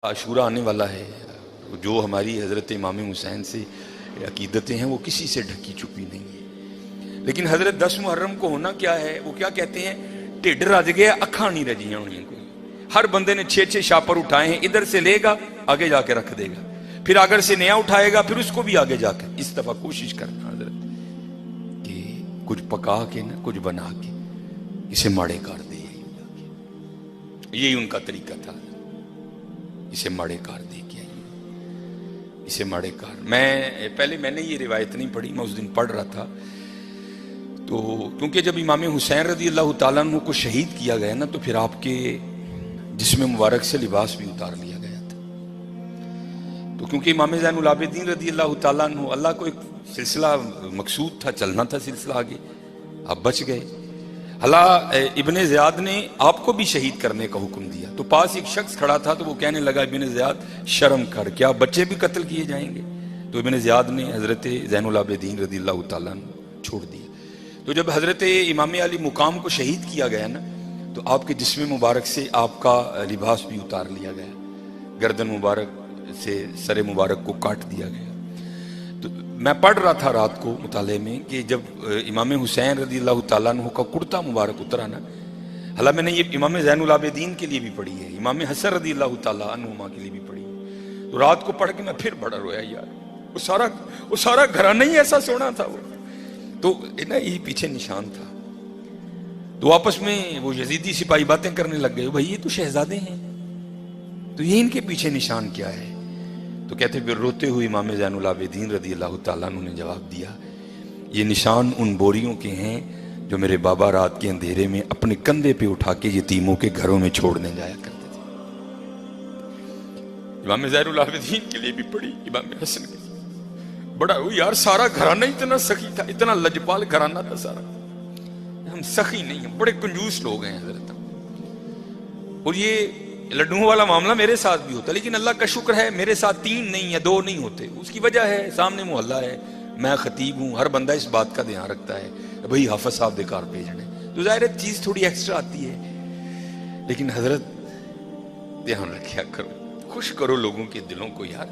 عاشورہ آنے والا ہے، جو ہماری حضرت امام حسین سے عقیدتیں ہیں وہ کسی سے ڈھکی چھپی نہیں ہے. لیکن حضرت 10 محرم کو ہونا کیا ہے، وہ کیا کہتے ہیں، ٹھڈ رج گیا اکھاں نہیں رجیاں ہونی کو. ہر بندے نے 6 شاپر اٹھائے ہیں، ادھر سے لے گا آگے جا کے رکھ دے گا، پھر اگر سے نیا اٹھائے گا پھر اس کو بھی آگے جا کے. اس دفعہ کوشش کرنا حضرت کہ کچھ پکا کے نا کچھ بنا کے اسے ماڑے کر دے. یہی ان کا طریقہ تھا، اسے ماڑے کار دے کے اسے ماڑے کار. میں نے یہ روایت نہیں پڑھی، میں اس دن پڑھ رہا تھا تو کیونکہ جب امام حسین رضی اللہ تعالیٰ عنہ کو شہید کیا گیا نا تو پھر آپ کے جسم مبارک سے لباس بھی اتار لیا گیا تھا. تو کیونکہ امام زین العابدین رضی اللہ تعالیٰ عنہ، اللہ کو ایک سلسلہ مقصود تھا، چلنا تھا سلسلہ آگے، آپ بچ گئے. اللہ ابن زیاد نے آپ کو بھی شہید کرنے کا حکم دیا تو پاس ایک شخص کھڑا تھا تو وہ کہنے لگا ابن زیاد شرم کر، کیا بچے بھی قتل کیے جائیں گے؟ تو ابن زیاد نے حضرت زین العابدین رضی اللہ تعالیٰ عنہ چھوڑ دیا. تو جب حضرت امام علی مقام کو شہید کیا گیا نا تو آپ کے جسم مبارک سے آپ کا لباس بھی اتار لیا گیا، گردن مبارک سے سر مبارک کو کاٹ دیا گیا. تو میں پڑھ رہا تھا رات کو مطالعے میں کہ جب امام حسین رضی اللہ تعالیٰ عنہ کا کرتا مبارک اترا نا، حالانکہ میں نے یہ امام زین العابدین کے لیے بھی پڑھی ہے، امام حسن رضی اللہ تعالیٰ عنہما کے لیے بھی پڑھی ہے. تو رات کو پڑھ کے میں پھر بڑا رویا یار، وہ سارا گھرانہ ہی ایسا سونا تھا. وہ تو نا یہ پیچھے نشان تھا. تو آپس میں وہ یزیدی سپاہی باتیں کرنے لگ گئے، بھائی یہ تو شہزادے ہیں، تو یہ ان کے پیچھے نشان کیا ہے؟ تو کہتے پھر روتے ہوئے امام زین العابدین رضی اللہ تعالیٰ عنہ نے جواب دیا، یہ نشان ان بوریوں کے ہیں جو میرے بابا رات کے اندھیرے میں اپنے کندھے پہ اٹھا کے یتیموں کے گھروں میں چھوڑنے جایا کرتے تھے. امام زین العابدین کے لیے بھی پڑھی، امام حسن کے لیے. بڑا یار سارا گھرانہ اتنا سخی تھا، اتنا لجپال گھرانہ تھا سارا. ہم سخی نہیں ہیں، بڑے کنجوس لوگ ہیں حضرت. اور یہ لڈوؤں والا معاملہ میرے ساتھ بھی ہوتا، لیکن اللہ کا شکر ہے میرے ساتھ 3 نہیں یا 2 نہیں ہوتے. اس کی وجہ ہے سامنے محلہ ہے، میں خطیب ہوں، ہر بندہ اس بات کا دھیان رکھتا ہے بھئی حافظ صاحب دے کار بھیجنے، تو ظاہر ہے چیز تھوڑی ایکسٹرا آتی ہے. لیکن حضرت دھیان رکھیا کرو، خوش کرو لوگوں کے دلوں کو یار،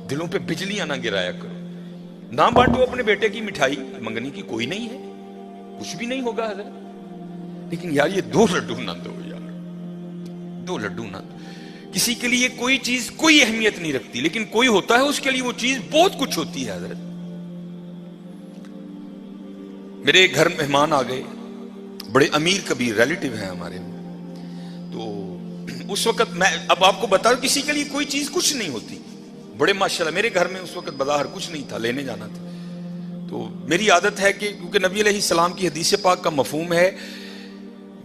دلوں پہ بجلیاں نہ گرایا کرو. نہ بانٹو اپنے بیٹے کی مٹھائی، منگنے کی کوئی نہیں ہے، کچھ بھی نہیں ہوگا حضرت. لیکن یار یہ 2 لڈو نہ دو یار، 2 لڈو نہ دو. کسی کے لیے کوئی چیز کوئی اہمیت نہیں رکھتی، لیکن کوئی ہوتا ہے اس کے لیے وہ چیز بہت کچھ ہوتی ہے حضرت. میرے گھر مہمان آ گئے، بڑے امیر کبیر ریلیٹیو ہیں ہمارے. تو اس وقت میں اب آپ کو بتا دوں کسی کے لیے کوئی چیز کچھ نہیں ہوتی. بڑے ماشاءاللہ میرے گھر میں اس وقت بظاہر کچھ نہیں تھا، لینے جانا تھا. تو میری عادت ہے کہ کیونکہ نبی علیہ السلام کی حدیث پاک کا مفہوم ہے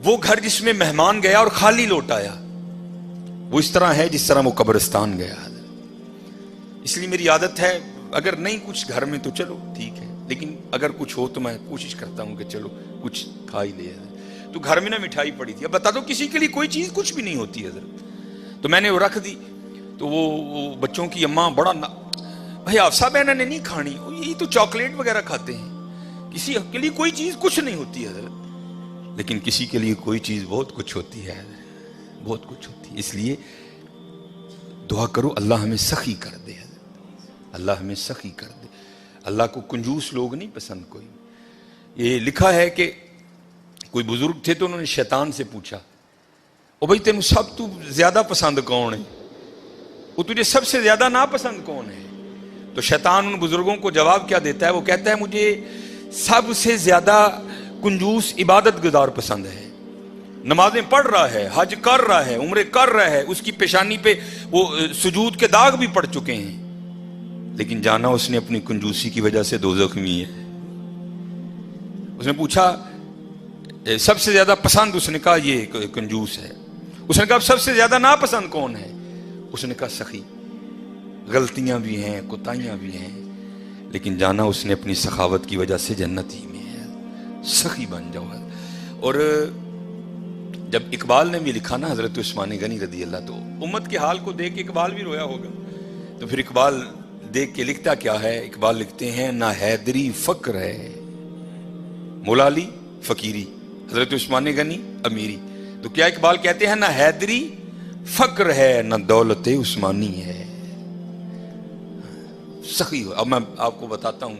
وہ گھر جس میں مہمان گیا اور خالی لوٹ آیا وہ اس طرح ہے جس طرح وہ قبرستان گیا. اس لیے میری عادت ہے اگر نہیں کچھ گھر میں تو چلو ٹھیک ہے، لیکن اگر کچھ ہو تو میں کوشش کرتا ہوں کہ چلو کچھ کھا ہی لے. تو گھر میں نا مٹھائی پڑی تھی. اب بتا دو کسی کے لیے کوئی چیز کچھ بھی نہیں ہوتی حضرت. تو میں نے وہ رکھ دی. تو وہ بچوں کی اماں بڑا بھائی حفصہ بہن نے نہیں کھانی، یہی تو چاکلیٹ وغیرہ کھاتے ہیں، کسی کے لیے کوئی چیز کچھ نہیں ہوتی حضرت. لیکن کسی کے لیے کوئی چیز بہت کچھ ہوتی ہے، بہت کچھ ہوتی ہے. اس لیے دعا کرو اللہ ہمیں سخی کر دے، اللہ ہمیں سخی کر دے. اللہ کو کنجوس لوگ نہیں پسند کوئی. یہ لکھا ہے کہ کوئی بزرگ تھے تو انہوں نے شیطان سے پوچھا، او بھائی تینوں سب تو زیادہ پسند کون ہے، وہ تجھے سب سے زیادہ ناپسند کون ہے؟ تو شیطان ان بزرگوں کو جواب کیا دیتا ہے؟ وہ کہتا ہے مجھے سب سے زیادہ کنجوس عبادت گزار پسند ہے. نمازیں پڑھ رہا ہے، حج کر رہا ہے، عمرے کر رہا ہے، اس کی پیشانی پہ وہ سجود کے داغ بھی پڑ چکے ہیں، لیکن جانا اس نے اپنی کنجوسی کی وجہ سے دوزخ میں ہے. اس نے پوچھا سب سے زیادہ پسند، اس نے کہا یہ کنجوس ہے. اس نے کہا سب سے زیادہ ناپسند کون ہے؟ اس نے کہا سخی. غلطیاں بھی ہیں، کوتاہیاں بھی ہیں، لیکن جانا اس نے اپنی سخاوت کی وجہ سے جنت ہی میں ہے. سخی بن جاؤ. اور جب اقبال نے بھی لکھا نا حضرت عثمان غنی رضی اللہ، تو امت کے حال کو دیکھ کے اقبال بھی رویا ہوگا. تو پھر اقبال دیکھ کے لکھتا کیا ہے؟ اقبال لکھتے ہیں نہ حیدری فقر ہے، مولا علی فقیری، حضرت عثمان غنی امیری. تو کیا اقبال کہتے ہیں نہ حیدری فقر ہے نہ دولت عثمانی ہے. سخی ہو. اب میں آپ کو بتاتا ہوں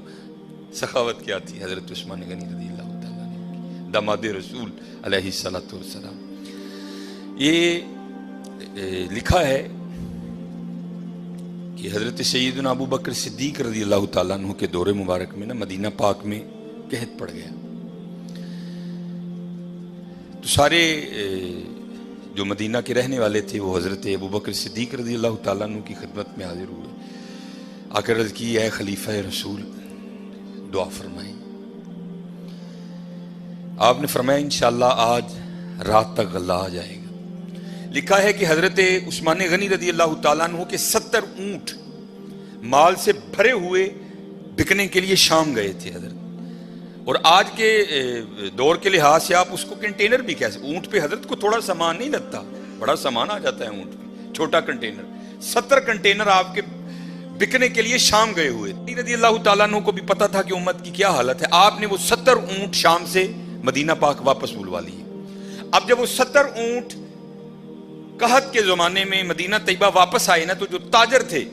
سخاوت کیا تھی حضرت عثمان غنی رضی اللہ تعالیٰ عنہ، داماد رسول علیہ الصلوۃ والسلام. یہ لکھا ہے کہ حضرت سیدنا ابو بکر صدیق رضی اللہ تعالیٰ عنہ کے دور مبارک میں نا مدینہ پاک میں قحط پڑ گیا. تو سارے جو مدینہ کے رہنے والے تھے وہ حضرت ابو بکر صدیق رضی اللہ تعالیٰ عنہ کی خدمت میں حاضر ہوئے. آ کر عرض کی اے خلیفہ رسول دعا فرمائیں. آپ نے فرمایا انشاءاللہ آج رات تک غلہ آ جائے گا. لکھا ہے کہ حضرت عثمان غنی رضی اللہ تعالیٰ عنہ کے 70 اونٹ مال سے بھرے ہوئے بکنے کے لیے شام گئے تھے حضرت. اور آج کے دور کے لحاظ سے آپ اس کو کنٹینر بھی کہہ سکتے. اونٹ پہ حضرت کو تھوڑا سامان نہیں لگتا، بڑا سامان آ جاتا ہے اونٹ پہ، چھوٹا کنٹینر. 70 کنٹینر آپ کے بکنے کے لیے شام گئے ہوئے. رضی اللہ تعالیٰ عنہ کو بھی پتا تھا کہ امت کی کیا حالت ہے. آپ نے وہ 70 اونٹ شام سے مدینہ پاک واپس بلوا لیے. اب جب وہ 70 اونٹ قحط کے زمانے میں مدینہ طیبہ واپس آئے نا، تو جو تاجر تھے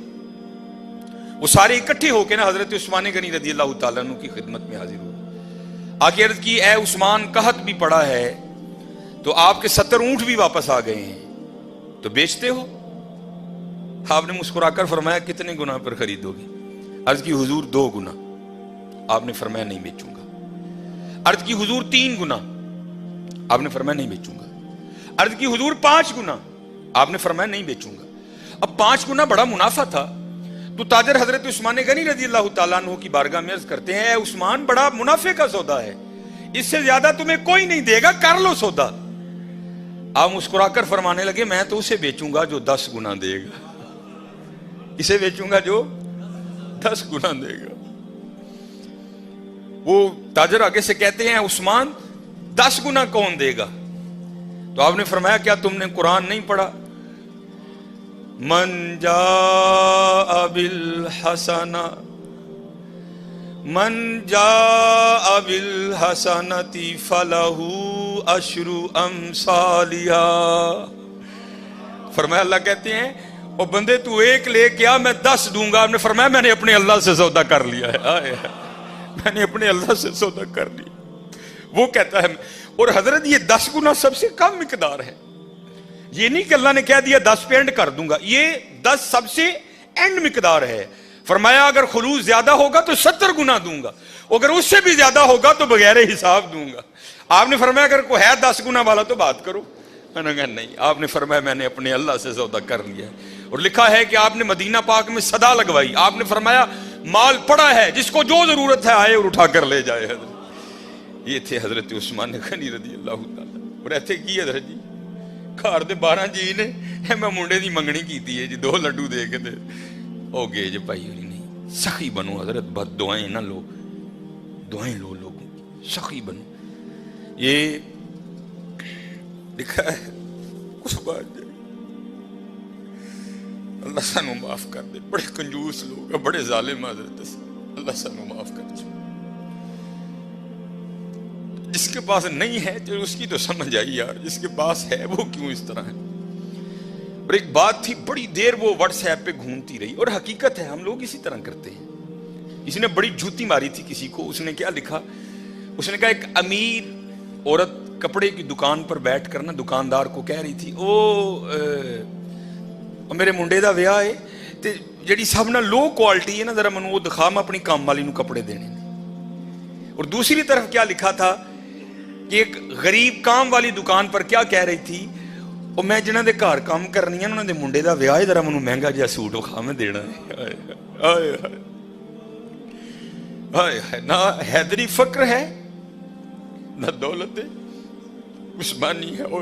وہ سارے اکٹھے ہو کے نا حضرت عثمان غنی رضی اللہ تعالیٰ عنہ کی خدمت میں حاضر ہوئے. آگے عرض کی اے عثمان قحط بھی پڑا ہے تو آپ کے 70 اونٹ بھی واپس آ گئے ہیں، تو بیچتے ہو؟ آپ نے مسکرا کر فرمایا کتنے گنا پر خریدو گے؟ عرض کی حضور 2 گنا. آپ نے فرمایا نہیں بیچوں گا. عرض کی حضور 3 گنا. آپ نے فرمایا نہیں بیچوں گا. عرض کی حضور 5 گنا. آپ نے فرمایا نہیں بیچوں گا. اب 5 گنا بڑا منافع تھا. تو تاجر حضرت عثمان غنی رضی اللہ تعالیٰ عنہ کی بارگاہ میں عرض کرتے ہیں اے عثمان بڑا منافع کا سودا ہے، اس سے زیادہ تمہیں کوئی نہیں دے گا، کر لو سودا. آپ مسکرا کر فرمانے لگے میں تو اسے بیچوں گا جو 10 گنا دے گا. اسے بیچوں گا جو 10 گنا دے گا. وہ تاجر آگے سے کہتے ہیں عثمان 10 گنا کون دے گا؟ تو آپ نے فرمایا کیا تم نے قرآن نہیں پڑھا؟ من جاء بالحسنہ فلہ عشر امثالہا. فرمایا اللہ کہتے ہیں او بندے تو 1 لے کیا میں 10 دوں گا. آپ نے فرمایا میں نے اپنے اللہ سے سودا کر لیا ہے. میں نے اپنے اللہ سے سودا کر لیا. وہ کہتا ہے اور حضرت یہ 10 گنا سب سے کم مقدار ہے. یہ نہیں کہ اللہ نے کہہ دیا 10 پہ اینڈ کر دوں گا، یہ 10 سب سے اینڈ مقدار ہے. فرمایا اگر خلوص زیادہ ہوگا تو 70 گنا دوں گا، اگر اس سے بھی زیادہ ہوگا تو بغیر حساب دوں گا. آپ نے فرمایا اگر کوئی ہے 10 گنا والا تو بات کرو. میں نے کہا نہیں. آپ نے فرمایا میں نے اپنے اللہ سے سودا کر لیا. اور لکھا ہے کہ آپ نے مدینہ پاک میں صدا لگوائی. آپ نے فرمایا مال پڑا ہے، جس کو جو ضرورت ہے آئے اور اٹھا کر لے جائے. حضرت یہ تھے حضرت عثمان غنی رضی اللہ تعالیٰ. اور ایتھے کی حضرت جی گھر دے 12 جی نے میں منڈے دی منگنی کیتی ہے جی 2 لڈو دے کے ہو گئے جی بھائی. نہیں سخی بنو حضرت، بد دعائیں نہ لو، دعائیں لو لوگوں کی، سخی بنو. یہ لکھا ہے کچھ بات جائے اللہ سانو معاف کر دے. بڑے کنجوس لوگ ہیں، بڑے ظالم حضرت. اللہ سانو معاف کر دے. جس کے پاس نہیں ہے تو اس کی تو سمجھ آئی یار، جس کے پاس ہے وہ کیوں اس طرح ہے. اور ایک بات تھی بڑی دیر وہ واٹس ایپ پہ گھومتی رہی، اور حقیقت ہے ہم لوگ اسی طرح کرتے ہیں. اس نے بڑی جوتی ماری تھی کسی کو. اس نے کیا لکھا؟ اس نے کہا ایک امیر عورت کپڑے کی دکان پر بیٹھ کر نا دکاندار کو کہہ رہی تھی میرے منڈے دا ویاہ ہے تے جڑی سب نا لو کوالٹی ہے نا ذرا منو وہ دکھا، میں اپنی کام والی نو کپڑے دینے. اور دوسری طرف کیا لکھا تھا کہ ایک غریب کام والی دکان پر کیا کہہ رہی تھی اور میں جنہاں دے گھر کام کرنی ہے انہاں دے منڈے دا ویاہ ہے، ذرا منو مہنگا جہا سوٹ وکھا میں دینا ہے. نہ حیدری فقر ہے نہ دولت عثمانی ہے. اور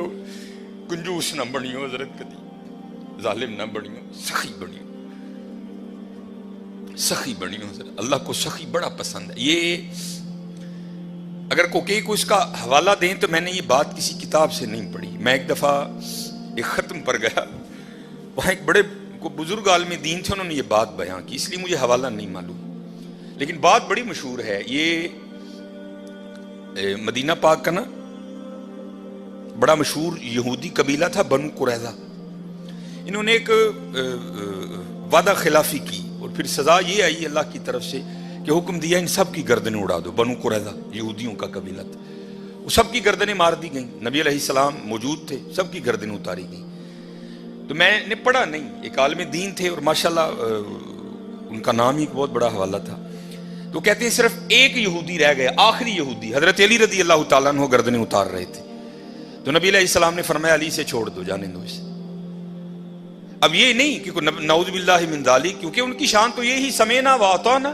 کنجوس نہ بنیو حضرت، کدی ظالم نہ بنیو، سخی بنیو، سخی بنیو حضرت. اللہ کو سخی بڑا پسند ہے. یہ اگر کوئی اس کا حوالہ دیں تو میں نے یہ بات کسی کتاب سے نہیں پڑھی. میں ایک دفعہ ایک ختم پر گیا، وہاں ایک بڑے بزرگ عالم دین تھے، انہوں نے یہ بات بیان کی، اس لیے مجھے حوالہ نہیں معلوم، لیکن بات بڑی مشہور ہے. یہ مدینہ پاک کا نا بڑا مشہور یہودی قبیلہ تھا بنو قریظہ. انہوں نے ایک وعدہ خلافی کی اور پھر سزا یہ آئی اللہ کی طرف سے کہ حکم دیا ان سب کی گردنیں اڑا دو. بنو قریظہ یہودیوں کا قبیلہ تھا, وہ سب کی گردنیں مار دی گئیں. نبی علیہ السلام موجود تھے, سب کی گردنیں اتاری گئیں. تو میں نے پڑھا نہیں, ایک عالم دین تھے اور ماشاءاللہ ان کا نام ہی ایک بہت بڑا حوالہ تھا. تو کہتے ہیں صرف ایک یہودی رہ گئے, آخری یہودی حضرت علی رضی اللہ تعالیٰ عنہ گردنیں اتار رہے تھے. تو نبی علیہ السلام نے فرمایا علی سے چھوڑ دو, جانے دو اسے. اب یہ نہیں کہ نعوذ باللہ من ذالک, کیونکہ ان کی شان تو یہی سمینا و اطعنا,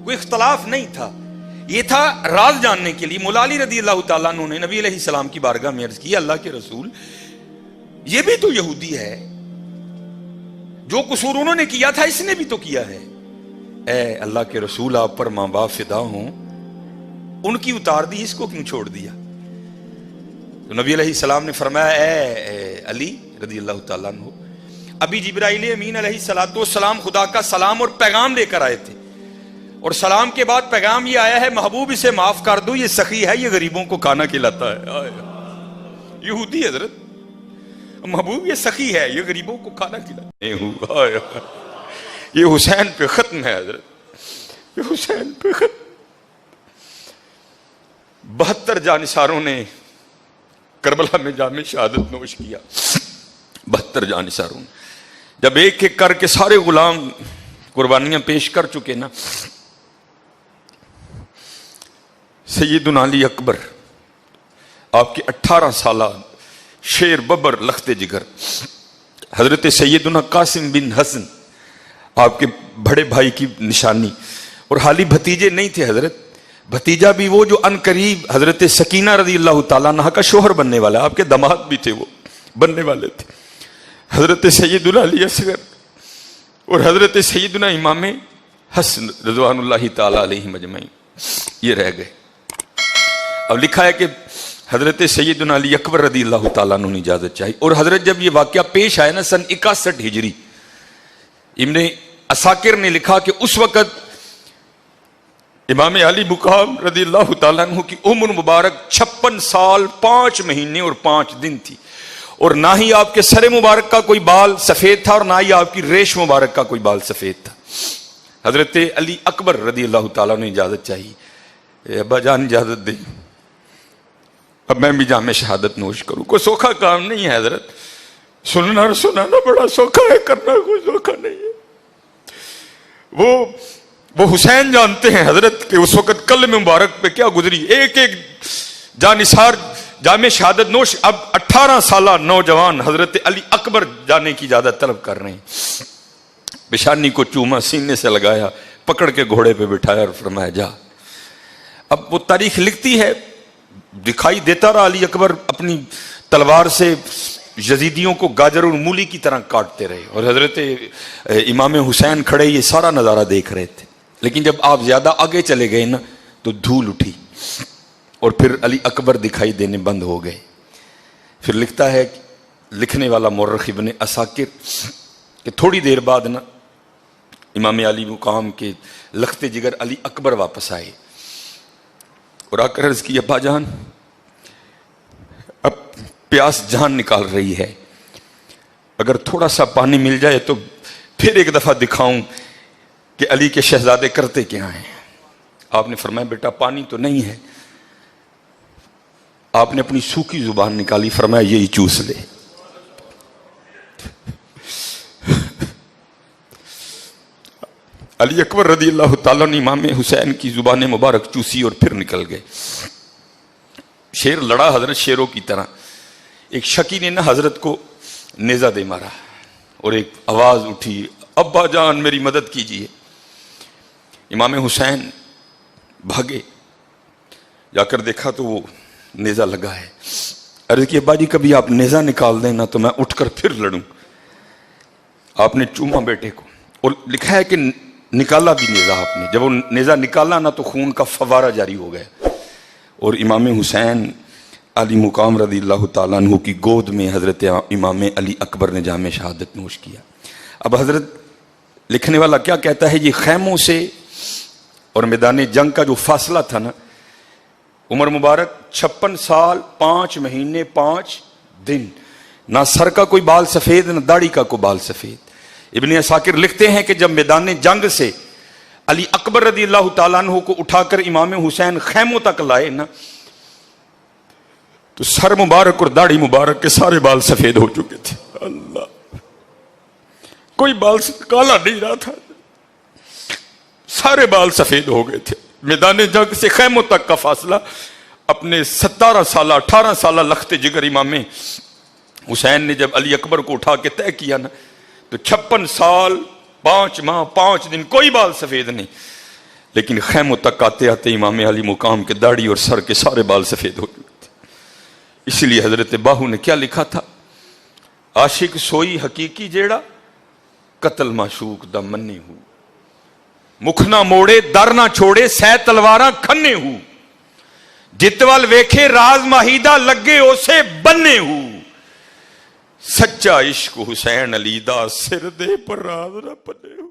کوئی اختلاف نہیں تھا. یہ تھا راز جاننے کے لیے. مولا علی رضی اللہ تعالیٰ عنہ نے نبی علیہ السلام کی بارگاہ میں عرض کی, اللہ کے رسول یہ بھی تو یہودی ہے, جو قصور انہوں نے کیا تھا اس نے بھی تو کیا ہے. اے اللہ کے رسول آپ پر ماں باپ فدا ہوں, ان کی اتار دی, اس کو کیوں چھوڑ دیا؟ تو نبی علیہ السلام نے فرمایا اے علی رضی اللہ تعالیٰ عنہ, ابھی جبرائیل امین علیہ السلام خدا کا سلام اور پیغام لے کر آئے تھے, اور سلام کے بعد پیغام یہ آیا ہے محبوب اسے معاف کر دو, یہ سخی ہے, یہ غریبوں کو کھانا کھلاتا ہے. یہودی حضرت, محبوب یہ سخی ہے, یہ غریبوں کو کھانا کھلاتا ہے. یہ حسین پہ ختم ہے حضرت, یہ حسین پہ ختم. 72 جانثاروں نے کربلا میں جام شہادت نوش کیا. 72 جانثاروں نے جب ایک ایک کر کے سارے غلام قربانیاں پیش کر چکے نا, سیدنا علی اکبر آپ کے 18 سالہ شیر ببر لخت جگر, حضرت سیدنا قاسم بن حسن آپ کے بڑے بھائی کی نشانی, اور حالی بھتیجے نہیں تھے حضرت, بھتیجا بھی وہ جو ان قریب حضرت سکینہ رضی اللہ تعالیٰ عنہ کا شوہر بننے والا, آپ کے داماد بھی تھے, وہ بننے والے تھے, حضرت سیدنا علی اصغر اور حضرت سیدنا امام حسن رضوان اللہ تعالیٰ علیہ مجمعین, یہ رہ گئے. اب لکھا ہے کہ حضرت سیدنا علی اکبر رضی اللہ تعالیٰ عنہ نے اجازت چاہی, اور حضرت جب یہ واقعہ پیش آیا نا سن 61 ہجری, ابن اساکر نے لکھا کہ اس وقت امام علی مقام رضی اللہ تعالیٰ عنہ کی عمر مبارک 56 سال 5 مہینے اور 5 دن تھی, اور نہ ہی آپ کے سر مبارک کا کوئی بال سفید تھا, اور نہ ہی آپ کی ریش مبارک کا کوئی بال سفید تھا. حضرت علی اکبر رضی اللہ تعالیٰ نے اجازت چاہی, ابا جان اجازت دیں, اب میں بھی جام شہادت نوش کروں. کوئی سوکھا کام نہیں ہے حضرت, سننا اور سنانا بڑا سوکھا ہے, کرنا کوئی سوکھا نہیں ہے. وہ حسین جانتے ہیں حضرت کہ اس وقت قلم مبارک پہ کیا گزری. ایک ایک جانثار جامع شہادت نوش اب 18 سالہ نوجوان حضرت علی اکبر جانے کی اجازت طلب کر رہے ہیں. پیشانی کو چوما, سینے سے لگایا, پکڑ کے گھوڑے پہ بٹھایا اور فرمایا جا. اب وہ تاریخ لکھتی ہے, دکھائی دیتا رہا علی اکبر اپنی تلوار سے یزیدیوں کو گاجر اور مولی کی طرح کاٹتے رہے, اور حضرت امام حسین کھڑے یہ سارا نظارہ دیکھ رہے تھے. لیکن جب آپ زیادہ آگے چلے گئے نا تو دھول اٹھی, اور پھر علی اکبر دکھائی دینے بند ہو گئے. پھر لکھتا ہے لکھنے والا مورخ ابن اساکر کہ تھوڑی دیر بعد نا امام علی مقام کے لخت جگر علی اکبر واپس آئے, اور آ کر عرض کی ابا جان اب پیاس جان نکال رہی ہے, اگر تھوڑا سا پانی مل جائے تو پھر ایک دفعہ دکھاؤں کہ علی کے شہزادے کرتے کیا ہیں. آپ نے فرمایا بیٹا پانی تو نہیں ہے. آپ نے اپنی سوکھی زبان نکالی, فرمایا یہی چوس لے. علی اکبر رضی اللہ تعالیٰ نے امام حسین کی زبان مبارک چوسی اور پھر نکل گئے. شیر لڑا حضرت شیروں کی طرح. ایک شکی نے نہ حضرت کو نیزہ دے مارا, اور ایک آواز اٹھی ابا جان میری مدد کیجیے. امام حسین بھاگے, جا کر دیکھا تو وہ نیزہ لگا ہے. عرض کی ابا جی کبھی آپ نیزہ نکال دیں نا تو میں اٹھ کر پھر لڑوں. آپ نے چوما بیٹے کو, اور لکھا ہے کہ نکالا بھی نیزہ آپ نے. جب وہ نیزہ نکالا نا تو خون کا فوارہ جاری ہو گیا, اور امام حسین علی مقام رضی اللہ تعالیٰ عنہ کی گود میں حضرت امام علی اکبر نے جام شہادت نوش کیا. اب حضرت لکھنے والا کیا کہتا ہے, یہ خیموں سے اور میدان جنگ کا جو فاصلہ تھا نا, عمر مبارک 56 سال 5 مہینے 5 دن, نہ سر کا کوئی بال سفید نہ داڑھی کا کوئی بال سفید. ابن عساکر لکھتے ہیں کہ جب میدان جنگ سے علی اکبر رضی اللہ تعالیٰ عنہ کو اٹھا کر امام حسین خیموں تک لائے نا، تو سر مبارک اور داڑھی مبارک کے سارے بال سفید ہو چکے تھے. اللہ، کوئی بال کالا نہیں رہا تھا، سارے بال سفید ہو گئے تھے. میدان جنگ سے خیموں تک کا فاصلہ اپنے 17 سالہ 18 سالہ لخت جگر امام حسین نے جب علی اکبر کو اٹھا کے طے کیا نا، تو 56 سال 5 ماہ 5 دن کوئی بال سفید نہیں. لیکن خیموں تک آتے آتے امام علی مقام کے داڑھی اور سر کے سارے بال سفید ہو گئے تھے. اس لیے حضرت باہو نے کیا لکھا تھا؟ عاشق سوئی حقیقی جیڑا قتل معشوق دا منی ہو، مکھ نہ موڑے در نہ چھوڑے سہ تلواراں کھنے ہو، جتوال ویکھے راز ماہیدہ لگے اسے بننے ہو، سچا عشق حسین علی دا سر دے پر راز نہ پنے ہو.